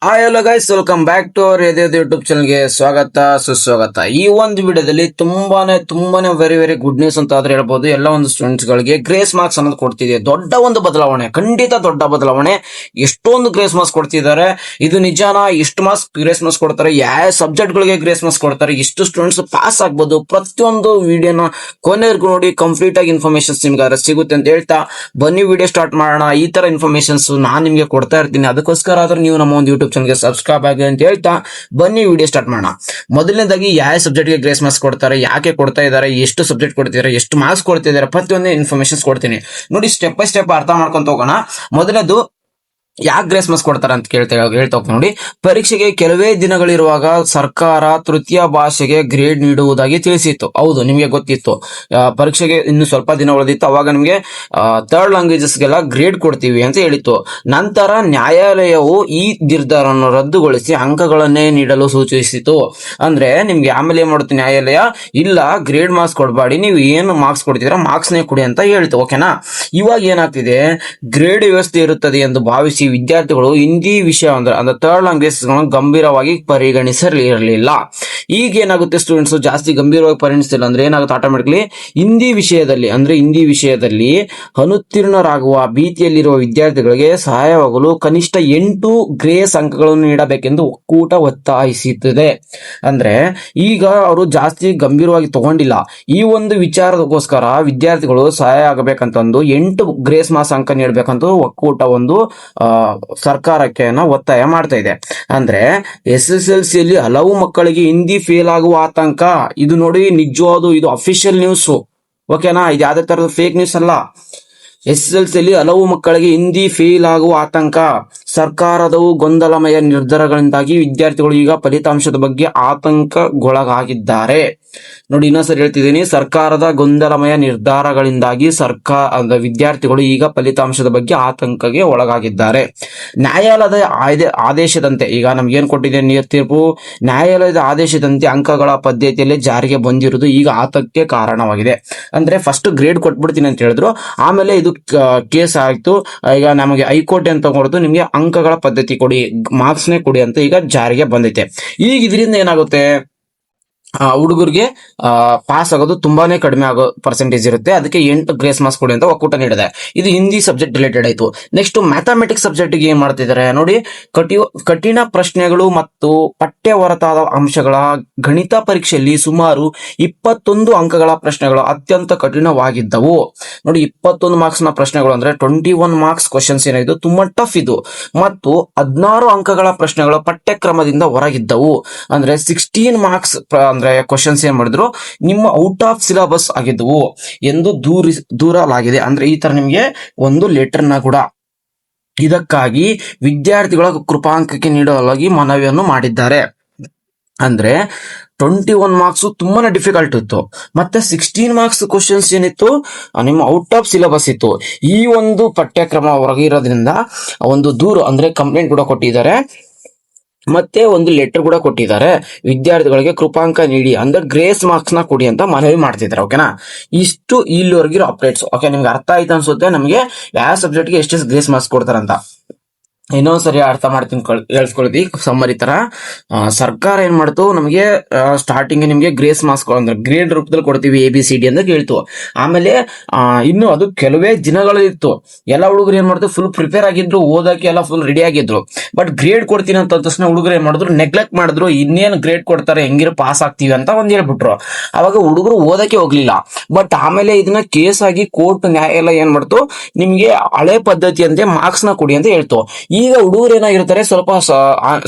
Hi hello guys, welcome back to our YouTube ಚಾನಲ್ಗೆ ಸ್ವಾಗತ ಸುಸ್ವಾಗತ. ಈ ಒಂದು ವಿಡಿಯೋದಲ್ಲಿ ತುಂಬಾನೇ ವೆರಿ ವೆರಿ ಗುಡ್ ನ್ಯೂಸ್ ಅಂತ ಆದ್ರೆ ಹೇಳ್ಬೋದು. ಎಲ್ಲ ಒಂದು ಸ್ಟೂಡೆಂಟ್ಸ್ ಗಳಿಗೆ ಗ್ರೇಸ್ ಮಾರ್ಕ್ಸ್ ಅನ್ನೋದು ಕೊಡ್ತಿದೆ. ದೊಡ್ಡ ಒಂದು ಬದಲಾವಣೆ, ಖಂಡಿತ ದೊಡ್ಡ ಬದಲಾವಣೆ. ಎಷ್ಟೊಂದು ಗ್ರೇಸ್ ಮಾರ್ಕ್ಸ್ ಕೊಡ್ತಿದ್ದಾರೆ, ಇದು ನಿಜಾನ? ಎಷ್ಟು ಮಾರ್ಕ್ಸ್ ಗ್ರೇಸ್ ಮಾರ್ಕ್ಸ್ ಕೊಡ್ತಾರೆ, ಯಾವ ಸಬ್ಜೆಕ್ಟ್ ಗಳಿಗೆ ಗ್ರೇಸ್ ಮಾರ್ಕ್ಸ್ ಕೊಡ್ತಾರೆ, ಎಷ್ಟು ಸ್ಟೂಡೆಂಟ್ಸ್ ಪಾಸ್ ಆಗ್ಬೋದು, ಪ್ರತಿಯೊಂದು ವಿಡಿಯೋನ ಕೊನೆವರೆಗೂ ನೋಡಿ ಕಂಪ್ಲೀಟ್ ಆಗಿ ಇನ್ಫಾರ್ಮೇಶನ್ಸ್ ನಿಮ್ಗೆ ಸಿಗುತ್ತೆ ಅಂತ ಹೇಳ್ತಾ ಬನ್ನಿ ವಿಡಿಯೋ ಸ್ಟಾರ್ಟ್ ಮಾಡೋಣ. ಈ ತರ ಇನ್ಫಾರ್ಮೇಶನ್ಸ್ ನಾನು ನಿಮ್ಗೆ ಕೊಡ್ತಾ ಇರ್ತೀನಿ. ಅದಕ್ಕೋಸ್ಕರ ಆದ್ರೆ ನೀವು ನಮ್ಮ ಒಂದು ಯೂಟ್ಯೂಬ್ ಚಾನಲ್ಗೆ ಸಬ್ಸ್ಕ್ರೈಬ್ ಆಗಿ ಅಂತ ಹೇಳ್ತಾ ಬನ್ನಿ ವಿಡಿಯೋ ಸ್ಟಾರ್ಟ್ ಮಾಡೋಣ. ಮೊದಲನೇದಾಗಿ ಯಾವ ಸಬ್ಜೆಕ್ಟ್ಗೆ ಗ್ರೇಸ್ ಮಾರ್ಕ್ಸ್ ಕೊಡ್ತಾರೆ, ಯಾಕೆ ಕೊಡ್ತಾ ಇದ್ದಾರೆ, ಎಷ್ಟು ಸಬ್ಜೆಕ್ಟ್ ಕೊಡ್ತಿದ್ದಾರೆ, ಎಷ್ಟು ಮಾರ್ಕ್ಸ್ ಕೊಡ್ತಿದ್ದಾರೆ, ಪ್ರತಿಯೊಂದು ಇನ್ಫಾರ್ಮೇಶನ್ಸ್ ಕೊಡ್ತೀನಿ ನೋಡಿ. ಸ್ಟೆಪ್ ಬೈ ಸ್ಟೆಪ್ ಅರ್ಥ ಮಾಡ್ಕೊಂತ ಹೋಗೋಣ. ಮೊದಲನೇದು ಯಾಕೆ ಗ್ರೇಸ್ ಮಾರ್ಕ್ಸ್ ಕೊಡ್ತಾರೆ ಅಂತ ಹೇಳ್ತಾ ಹೋಗ್ತೀನಿ ನೋಡಿ. ಪರೀಕ್ಷೆಗೆ ಕೆಲವೇ ದಿನಗಳಿರುವಾಗ ಸರ್ಕಾರ ತೃತೀಯ ಭಾಷೆಗೆ ಗ್ರೇಡ್ ನೀಡುವುದಾಗಿ ತಿಳಿಸಿತ್ತು. ಹೌದು, ನಿಮಗೆ ಗೊತ್ತಿತ್ತು. ಪರೀಕ್ಷೆಗೆ ಇನ್ನು ಸ್ವಲ್ಪ ದಿನ ಉಳಿದಿತ್ತು, ಅವಾಗ ನಿಮಗೆ ಥರ್ಡ್ ಲ್ಯಾಂಗ್ವೇಜಸ್ಗೆಲ್ಲ ಗ್ರೇಡ್ ಕೊಡ್ತೀವಿ ಅಂತ ಹೇಳಿತ್ತು. ನಂತರ ನ್ಯಾಯಾಲಯವು ಈ ನಿರ್ಧಾರವನ್ನು ರದ್ದುಗೊಳಿಸಿ ಅಂಕಗಳನ್ನೇ ನೀಡಲು ಸೂಚಿಸಿತು. ಅಂದ್ರೆ ನಿಮ್ಗೆ ಆಮೇಲೆ ಏನ್ ಮಾಡುತ್ತೆ ನ್ಯಾಯಾಲಯ, ಇಲ್ಲ ಗ್ರೇಡ್ ಮಾರ್ಕ್ಸ್ ಕೊಡಬೇಡಿ, ನೀವು ಏನು ಮಾರ್ಕ್ಸ್ ಕೊಡ್ತಿದ್ರ ಮಾರ್ಕ್ಸ್ನೇ ಕೊಡಿ ಅಂತ ಹೇಳ್ತು. ಓಕೆನಾ? ಇವಾಗ ಏನಾಗ್ತಿದೆ, ಗ್ರೇಡ್ ವ್ಯವಸ್ಥೆ ಇರುತ್ತದೆ ಎಂದು ಭಾವಿಸಿ ವಿದ್ಯಾರ್ಥಿಗಳು ಹಿಂದಿ ವಿಷಯ ಅಂದ್ರೆ ಥರ್ಡ್ ಲ್ಯಾಂಗ್ವೇಜ್ ಗಂಭೀರವಾಗಿ ಪರಿಗಣಿಸಿರಲಿಲ್ಲ. ಈಗ ಏನಾಗುತ್ತೆ, ಸ್ಟೂಡೆಂಟ್ಸ್ ಜಾಸ್ತಿ ಗಂಭೀರವಾಗಿ ಪರಿಗಣಿಸಿಲ್ಲ ಅಂದ್ರೆ ಏನಾಗುತ್ತೆ, ಆಟೋಮೆಟಿಕ್ಲಿ ಹಿಂದಿ ವಿಷಯದಲ್ಲಿ ಅನುತ್ತೀರ್ಣರಾಗುವ ಭೀತಿಯಲ್ಲಿರುವ ವಿದ್ಯಾರ್ಥಿಗಳಿಗೆ ಸಹಾಯವಾಗಲು ಕನಿಷ್ಠ 8 ಗ್ರೇಸ್ ಅಂಕಗಳನ್ನು ನೀಡಬೇಕೆಂದು ಒಕ್ಕೂಟ ಒತ್ತಾಯಿಸುತ್ತದೆ. ಅಂದ್ರೆ ಈಗ ಅವರು ಜಾಸ್ತಿ ಗಂಭೀರವಾಗಿ ತಗೊಂಡಿಲ್ಲ, ಈ ಒಂದು ವಿಚಾರಕ್ಕೋಸ್ಕರ ವಿದ್ಯಾರ್ಥಿಗಳು ಸಹಾಯ ಆಗಬೇಕಂತಂದು 8 ಗ್ರೇಸ್ ಮಾರ್ಕ್ಸ್ ಅಂಕ ನೀಡಬೇಕಂತ ಒಕ್ಕೂಟ ಒಂದು ಸರ್ಕಾರಕ್ಕೆ ಒತ್ತಾಯ ಮಾಡ್ತಾ ಇದೆ. ಅಂದ್ರೆ SSLC ಯಲ್ಲಿ ಹಲವು ಮಕ್ಕಳಿಗೆ ಹಿಂದಿ ಫೇಲ್ ಆಗುವ ಆತಂಕ. ಇದು ನೋಡಿ, ನಿಜವಾದ ಇದು ಅಫಿಷಿಯಲ್ ನ್ಯೂಸ್. ಓಕೆನಾ? ಇದು ಯಾವ್ದೇ ತರದ ಫೇಕ್ ನ್ಯೂಸ್ ಅಲ್ಲ. SSLC ಯಲ್ಲಿ ಹಲವು ಮಕ್ಕಳಿಗೆ ಹಿಂದಿ ಫೇಲ್ ಆಗುವ ಆತಂಕ. ಸರ್ಕಾರದ ಗೊಂದಲಮಯ ನಿರ್ಧಾರಗಳಿಂದಾಗಿ ವಿದ್ಯಾರ್ಥಿಗಳು ಈಗ ಫಲಿತಾಂಶದ ಬಗ್ಗೆ ಆತಂಕಗೊಳಗಾಗಿದ್ದಾರೆ. ನೋಡಿ, ಇನ್ನೊಂದ್ಸರಿ ಹೇಳ್ತಿದ್ದೀನಿ, ಸರ್ಕಾರದ ಗೊಂದಲಮಯ ನಿರ್ಧಾರಗಳಿಂದಾಗಿ ವಿದ್ಯಾರ್ಥಿಗಳು ಈಗ ಫಲಿತಾಂಶದ ಬಗ್ಗೆ ಆತಂಕಕ್ಕೆ ಒಳಗಾಗಿದ್ದಾರೆ. ನ್ಯಾಯಾಲಯದ ಆದೇಶದಂತೆ ಈಗ ನಮ್ಗೆ ಏನ್ ಕೊಟ್ಟಿದೆ ತೀರ್ಪು, ನ್ಯಾಯಾಲಯದ ಆದೇಶದಂತೆ ಅಂಕಗಳ ಪದ್ಧತಿಯಲ್ಲಿ ಜಾರಿಗೆ ಬಂದಿರುವುದು ಈಗ ಆತಂಕಕ್ಕೆ ಕಾರಣವಾಗಿದೆ. ಅಂದ್ರೆ ಫಸ್ಟ್ ಗ್ರೇಡ್ ಕೊಟ್ಬಿಡ್ತೀನಿ ಅಂತ ಹೇಳಿದ್ರು, ಆಮೇಲೆ ಇದು ಕೇಸ್ ಆಯ್ತು, ಈಗ ನಮಗೆ ಹೈಕೋರ್ಟ್ ಅಂತ ಕೊಡ್ತು, ನಿಮ್ಗೆ ಅಂಕಗಳ ಪದ್ಧತಿ ಕೊಡಿ, ಮಾರ್ಕ್ಸ್ನೇ ಕೊಡಿ ಅಂತ ಈಗ ಜಾರಿಗೆ ಬಂದೈತೆ. ಈಗ ಇದರಿಂದ ಏನಾಗುತ್ತೆ, ಹುಡುಗರಿಗೆ ಪಾಸ್ ಆಗೋದು ತುಂಬಾನೇ ಕಡಿಮೆ ಆಗೋ ಪರ್ಸೆಂಟೇಜ್ ಇರುತ್ತೆ. ಅದಕ್ಕೆ 8 ಗ್ರೇಸ್ ಮಾರ್ಕ್ಸ್ ಕೊಡಿ ಅಂತ ಒಕ್ಕೂಟ ನೀಡಿದೆ. ಇದು ಹಿಂದಿ ಸಬ್ಜೆಕ್ಟ್ ರಿಲೇಟೆಡ್ ಆಯ್ತು. ನೆಕ್ಸ್ಟ್ ಮ್ಯಾಥಮೆಟಿಕ್ಸ್ ಸಬ್ಜೆಕ್ಟ್ ಗೆ ಏನ್ ಮಾಡ್ತಿದ್ದಾರೆ ನೋಡಿ, ಕಠಿಣ ಪ್ರಶ್ನೆಗಳು ಮತ್ತು ಪಠ್ಯ ಹೊರತಾದ ಅಂಶಗಳ ಗಣಿತ ಪರೀಕ್ಷೆಯಲ್ಲಿ ಸುಮಾರು 21 ಅಂಕಗಳ ಪ್ರಶ್ನೆಗಳು ಅತ್ಯಂತ ಕಠಿಣವಾಗಿದ್ದವು. ನೋಡಿ, 21 ಮಾರ್ಕ್ಸ್ ನ ಪ್ರಶ್ನೆಗಳು ಅಂದ್ರೆ 21 ಮಾರ್ಕ್ಸ್ ಕ್ವಶನ್ಸ್ ಏನಿದ್ದು ತುಂಬಾ ಟಫ್ ಇದು. ಮತ್ತು 16 ಅಂಕಗಳ ಪ್ರಶ್ನೆಗಳು ಪಠ್ಯಕ್ರಮದಿಂದ ಹೊರಗಿದ್ದವು. ಅಂದ್ರೆ 16 ಮಾರ್ಕ್ಸ್ ಅಂದ್ರೆ ಕ್ವಶನ್ಸ್ ಏನ್ ಮಾಡಿದ್ರು, ನಿಮ್ಮ ಔಟ್ ಆಫ್ ಸಿಲೆಬಸ್ ಆಗಿದ್ದವು ಎಂದು ದೂರಲಾಗಿದೆ. ಅಂದ್ರೆ ಈ ತರ ನಿಮ್ಗೆ ಒಂದು ಲೆಟರ್ನ ಕೂಡ ಇದಕ್ಕಾಗಿ ವಿದ್ಯಾರ್ಥಿಗಳ ಕೃಪಾಂಕಕ್ಕೆ ನೀಡಲಾಗಿ ಮನವಿಯನ್ನು ಮಾಡಿದ್ದಾರೆ. ಅಂದ್ರೆ 21 ಮಾರ್ಕ್ಸ್ ತುಂಬಾನೇ ಡಿಫಿಕಲ್ಟ್ ಇತ್ತು, ಮತ್ತೆ 16 ಮಾರ್ಕ್ಸ್ ಕ್ವಶನ್ಸ್ ಏನಿತ್ತು ನಿಮ್ಮ ಔಟ್ ಆಫ್ ಸಿಲೆಬಸ್ ಇತ್ತು. ಈ ಒಂದು ಪಠ್ಯಕ್ರಮ ಹೊರಗಿರೋದ್ರಿಂದ ಒಂದು ದೂರು ಅಂದ್ರೆ ಕಂಪ್ಲೇಂಟ್ ಕೂಡ ಕೊಟ್ಟಿದ್ದಾರೆ, ಮತ್ತೆ ಒಂದು ಲೆಟರ್ ಕೂಡ ಕೊಟ್ಟಿದ್ದಾರೆ. ವಿದ್ಯಾರ್ಥಿಗಳಿಗೆ ಕೃಪಾಂಕ ನೀಡಿ ಅಂದ್ರೆ ಗ್ರೇಸ್ ಮಾರ್ಕ್ಸ್ ನ ಕೊಡಿ ಅಂತ ಮನವಿ ಮಾಡ್ತಿದ್ದಾರೆ. ಓಕೆನಾ? ಇಷ್ಟು ಇಲ್ಲಿವರೆಗಿರೋ ಅಪ್ಡೇಟ್ಸ್. ಓಕೆ, ನಿಮ್ಗೆ ಅರ್ಥ ಆಯ್ತು ಅನ್ಸುತ್ತೆ ನಮ್ಗೆ ಯಾವ ಸಬ್ಜೆಕ್ಟ್ಗೆ ಎಷ್ಟು ಗ್ರೇಸ್ ಮಾರ್ಕ್ಸ್ ಕೊಡ್ತಾರಂತ. ಇನ್ನೊಂದ್ಸರಿ ಅರ್ಥ ಮಾಡ್ತೀನಿ, ಹೇಳ್ಸ್ಕೊಳ್ತಿ ಸಮ್ಮರಿ ತರ. ಸರ್ಕಾರ ಏನ್ ಮಾಡ್ತು, ನಮಗೆ ಸ್ಟಾರ್ಟಿಂಗ್ ನಿಮ್ಗೆ ಗ್ರೇಸ್ ಮಾರ್ಕ್ಸ್ ಅಂದ್ರೆ ಗ್ರೇಡ್ ರೂಪದಲ್ಲಿ ಕೊಡ್ತೀವಿ, ABCD ಅಂತ ಹೇಳ್ತು. ಆಮೇಲೆ ಇನ್ನು ಅದು ಕೆಲವೇ ದಿನಗಳಿತ್ತು. ಎಲ್ಲ ಹುಡುಗರು ಏನ್ ಮಾಡ್ತು, ಫುಲ್ ಪ್ರಿಪೇರ್ ಆಗಿದ್ರು, ಓದಕ್ಕೆ ಎಲ್ಲ ಫುಲ್ ರೆಡಿ ಆಗಿದ್ರು. ಬಟ್ ಗ್ರೇಡ್ ಕೊಡ್ತೀನಿ ಅಂತ ತಕ್ಷಣ ಹುಡುಗರು ಏನ್ ಮಾಡಿದ್ರು, ನೆಗ್ಲೆಕ್ಟ್ ಮಾಡಿದ್ರು. ಇನ್ನೇನು ಗ್ರೇಡ್ ಕೊಡ್ತಾರೆ, ಹೆಂಗಿರೋ ಪಾಸ್ ಆಗ್ತೀವಿ ಅಂತ ಒಂದ್ ಹೇಳ್ಬಿಟ್ರು. ಅವಾಗ ಹುಡುಗರು ಓದಕ್ಕೆ ಹೋಗ್ಲಿಲ್ಲ. ಬಟ್ ಆಮೇಲೆ ಇದನ್ನ ಕೇಸ್ ಆಗಿ ಕೋರ್ಟ್ ನ್ಯಾಯಾಲಯ ಏನ್ ಮಾಡ್ತು, ನಿಮ್ಗೆ ಹಳೆ ಪದ್ಧತಿಯಂತೆ ಮಾರ್ಕ್ಸ್ ನ ಕೊಡಿ ಅಂತ ಹೇಳ್ತು. ಈಗ ಹುಡುಗರು ಏನಾಗಿರ್ತಾರೆ,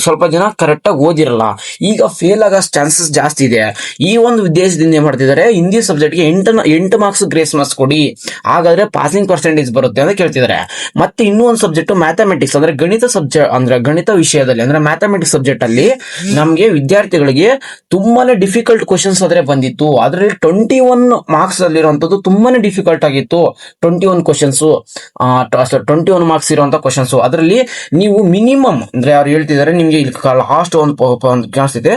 ಸ್ವಲ್ಪ ಜನ ಕರೆಕ್ಟ್ ಆಗಿ ಓದಿರಲ್ಲ, ಈಗ ಫೇಲ್ ಆಗೋ ಚಾನ್ಸಸ್ ಜಾಸ್ತಿ ಇದೆ. ಈ ಒಂದು ಉದ್ದೇಶದಿಂದ ಏನ್ ಮಾಡ್ತಿದ್ದಾರೆ, ಹಿಂದಿ ಸಬ್ಜೆಕ್ಟ್ಗೆ 8 ಮಾರ್ಕ್ಸ್ ಗ್ರೇಸ್ ಮಾರ್ಕ್ಸ್ ಕೊಡಿ, ಹಾಗಾದ್ರೆ ಪಾಸಿಂಗ್ ಪರ್ಸೆಂಟೇಜ್ ಬರುತ್ತೆ ಅಂತ ಕೇಳ್ತಿದ್ದಾರೆ. ಮತ್ತೆ ಇನ್ನೂ ಒಂದು ಸಬ್ಜೆಕ್ಟ್ ಮ್ಯಾಥಮೆಟಿಕ್ಸ್ ಅಂದ್ರೆ ಗಣಿತ ಸಬ್ಜೆಕ್ಟ್ ಅಂದ್ರೆ ಗಣಿತ ವಿಷಯದಲ್ಲಿ ಅಂದ್ರೆ ಮ್ಯಾಥಮೆಟಿಕ್ಸ್ ಸಬ್ಜೆಕ್ಟ್ ಅಲ್ಲಿ ನಮ್ಗೆ ವಿದ್ಯಾರ್ಥಿಗಳಿಗೆ ತುಂಬಾನೇ ಡಿಫಿಕಲ್ಟ್ ಕ್ವಶನ್ಸ್ ಆದ್ರೆ ಬಂದಿತ್ತು. ಅದರಲ್ಲಿ 21 ಮಾರ್ಕ್ಸ್ ಅಲ್ಲಿರುವಂತದ್ದು ತುಂಬಾನೇ ಡಿಫಿಕಲ್ಟ್ ಆಗಿತ್ತು. 21 ಕ್ವಶನ್ಸ್ 21 ಮಾರ್ಕ್ಸ್ ಇರುವಂತ ಕ್ವಶನ್ಸ್. ಅದರಲ್ಲಿ ನೀವು ಮಿನಿಮಮ್ ಅಂದ್ರೆ ಅವ್ರು ಹೇಳ್ತಿದ್ದಾರೆ ನಿಮ್ಗೆ ಇಲ್ಲಿ ಲಾಸ್ಟ್ ಒಂದು ಚಾನ್ಸ್ ಇದೆ,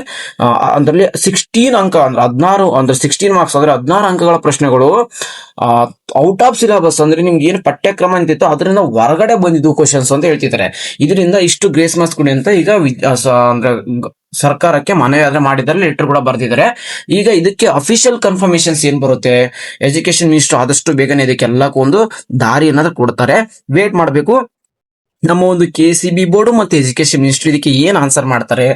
ಅದರಲ್ಲಿ 16 ಅಂಕ ಅಂದ್ರೆ 16 ಅಂದ್ರೆ 16 ಮಾರ್ಕ್ಸ್ ಅಂದ್ರೆ 16 ಅಂಕಗಳ ಪ್ರಶ್ನೆಗಳು ಔಟ್ ಆಫ್ ಸಿಲೆಬಸ್ ಅಂದ್ರೆ ನಿಮ್ಗೆ ಏನು ಪಠ್ಯಕ್ರಮ ಅಂತಿತ್ತು ಅದರಿಂದ ಹೊರಗಡೆ ಬಂದಿದ್ದು ಕ್ವಶನ್ಸ್ ಅಂತ ಹೇಳ್ತಿದ್ದಾರೆ. ಇದರಿಂದ ಇಷ್ಟು ಗ್ರೇಸ್ ಮಾರ್ಕ್ಸ್ ಕೊಡಿ ಅಂತ ಈಗ ಅಂದ್ರೆ ಸರ್ಕಾರಕ್ಕೆ ಮನವಿ ಆದ್ರೆ ಮಾಡಿದ್ದಾರೆ, ಲೆಟರ್ ಕೂಡ ಬರ್ದಿದ್ದಾರೆ. ಈಗ ಇದಕ್ಕೆ ಅಫಿಷಿಯಲ್ ಕನ್ಫರ್ಮೇಶನ್ಸ್ ಏನ್ ಬರುತ್ತೆ, ಎಜುಕೇಶನ್ ಮಿನಿಸ್ಟರ್ ಆದಷ್ಟು ಬೇಗನೆ ಇದಕ್ಕೆಲ್ಲಕ್ಕೂ ಒಂದು ದಾರಿ ಏನಾದ್ರು ಕೊಡ್ತಾರೆ, ವೇಟ್ ಮಾಡಬೇಕು. ನಮ್ಮ ಒಂದು KCB ಬೋರ್ಡ್ ಮತ್ತೆ ಎಜುಕೇಶನ್ ಮಿನಿಸ್ಟ್ರಿ ಇದಕ್ಕೆ ಏನ್ ಆನ್ಸರ್ ಮಾಡ್ತಾರೆ,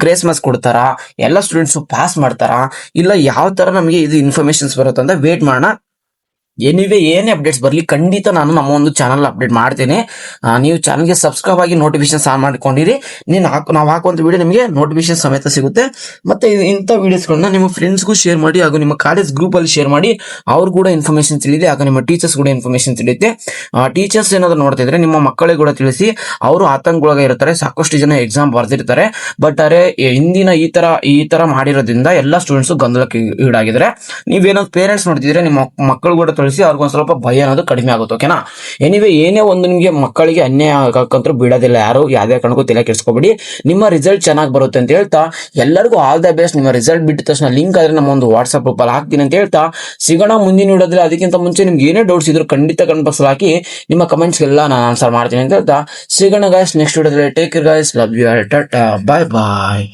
ಗ್ರೇಸ್ ಮಾರ್ಕ್ಸ್ ಕೊಡ್ತಾರಾ, ಎಲ್ಲ ಸ್ಟೂಡೆಂಟ್ಸ್ ಪಾಸ್ ಮಾಡ್ತಾರಾ, ಇಲ್ಲ ಯಾವ ತರ ನಮಗೆ ಇದು ಇನ್ಫಾರ್ಮೇಶನ್ಸ್ ಬರುತ್ತೆ ಅಂತ ವೇಟ್ ಮಾಡೋಣ. ಎನಿವೇ ಏನೇ ಅಪ್ಡೇಟ್ಸ್ ಬರಲಿ ಖಂಡಿತ ನಾನು ನಮ್ಮ ಒಂದು ಚಾನಲ್ ಅಪ್ಡೇಟ್ ಮಾಡ್ತೇನೆ. ನೀವು ಚಾನಲ್ಗೆ ಸಬ್ಸ್ಕ್ರೈಬ್ ಆಗಿ ನೋಟಿಫಿಕೇಶನ್ ಆನ್ ಮಾಡ್ಕೊಂಡಿರಿ. ನಾವು ಹಾಕುವಂತ ವಿಡಿಯೋ ನಿಮಗೆ ನೋಟಿಫಿಕೇಶನ್ ಸಮೇತ ಸಿಗುತ್ತೆ. ಮತ್ತೆ ಇಂಥ ವಿಡಿಯೋಸ್ಗಳನ್ನ ನಿಮ್ಮ ಫ್ರೆಂಡ್ಸ್ಗೂ ಶೇರ್ ಮಾಡಿ, ಹಾಗೂ ನಿಮ್ಮ ಕಾಲೇಜ್ ಗ್ರೂಪ್ ಅಲ್ಲಿ ಶೇರ್ ಮಾಡಿ, ಅವ್ರು ಕೂಡ ಇನ್ಫಾರ್ಮೇಶನ್ ತಿಳಿದೆ, ಹಾಗೂ ನಿಮ್ಮ ಟೀಚರ್ಸ್ ಕೂಡ ಇನ್ಫಾರ್ಮೇಶನ್ ತಿಳಿಯುತ್ತೆ. ಟೀಚರ್ಸ್ ಏನಾದ್ರು ನೋಡ್ತಿದ್ರೆ ನಿಮ್ಮ ಮಕ್ಕಳಿಗೆ ಕೂಡ ತಿಳಿಸಿ, ಅವರು ಆತಂಕಗೊಳಗ ಇರ್ತಾರೆ. ಸಾಕಷ್ಟು ಜನ ಎಕ್ಸಾಮ್ ಬರ್ದಿರ್ತಾರೆ, ಬಟ್ ಅರೆ ಹಿಂದಿನ ಈ ತರ ಮಾಡಿರೋದ್ರಿಂದ ಎಲ್ಲ ಸ್ಟೂಡೆಂಟ್ಸ್ ಗೊಂದಲಕ್ಕೆ ಈಡಾಗಿದ್ದಾರೆ. ನೀವೇನಾದ್ರು ಪೇರೆಂಟ್ಸ್ ನೋಡ್ತಿದ್ರೆ ನಿಮ್ಮ ಮಕ್ಕಳು ಕೂಡ ತಿಳಿಸಿ, ಅವ್ರಿಗೊಂದು ಸ್ವಲ್ಪ ಭಯ ಅನ್ನೋದು ಕಡಿಮೆ ಆಗುತ್ತೆ. ಓಕೆನಾ? ಎನಿವೆ ಏನೇ ಒಂದು ನಿಮಗೆ ಮಕ್ಕಳಿಗೆ ಅನ್ಯಾಯ ಆಗಕ್ಕಂತೂ ಬಿಡೋದಿಲ್ಲ ಯಾರು, ಯಾವುದೇ ಕಾರಣಕ್ಕೂ ತಲೆ ಕೆಡಿಸ್ಕೋಬೇಡಿ. ನಿಮ್ಮ ರಿಸಲ್ಟ್ ಚೆನ್ನಾಗಿ ಬರುತ್ತೆ ಅಂತ ಹೇಳ್ತಾ ಎಲ್ಲರಿಗೂ ಆಲ್ ದ ಬೆಸ್ಟ್. ನಿಮ್ಮ ರಿಸಲ್ಟ್ ಬಿಟ್ಟ ತಕ್ಷಣ ಲಿಂಕ್ ಆದ್ರೆ ನಮ್ಮ ಒಂದು ವಾಟ್ಸ್ಆಪ್ ಗ್ರೂಪ್ ಅಲ್ಲಿ ಹಾಕ್ತೀನಿ ಅಂತ ಹೇಳ್ತಾ ಸಿಗೋಣ ಮುಂದಿನ ವಿಡಿಯೋದಲ್ಲಿ. ಅದಕ್ಕಿಂತ ಮುಂಚೆ ನಿಮ್ಗೆ ಏನೇ ಡೌಟ್ಸ್ ಇದ್ರು ಖಂಡಿತ ಕಮೆಂಟ್ ಬಾಕ್ಸ್ ಹಾಕಿ, ನಿಮ್ಮ ಕಮೆಂಟ್ಸ್ ಎಲ್ಲ ನಾನು ಆನ್ಸರ್ ಮಾಡ್ತೀನಿ ಅಂತ ಹೇಳ್ತಾ ಸಿಗೋಣ ಗಾಯ್ಸ್ ನೆಕ್ಸ್ಟ್ ವಿಡಿಯೋದಲ್ಲಿ. Take care guys, love you all, tata, bye bye.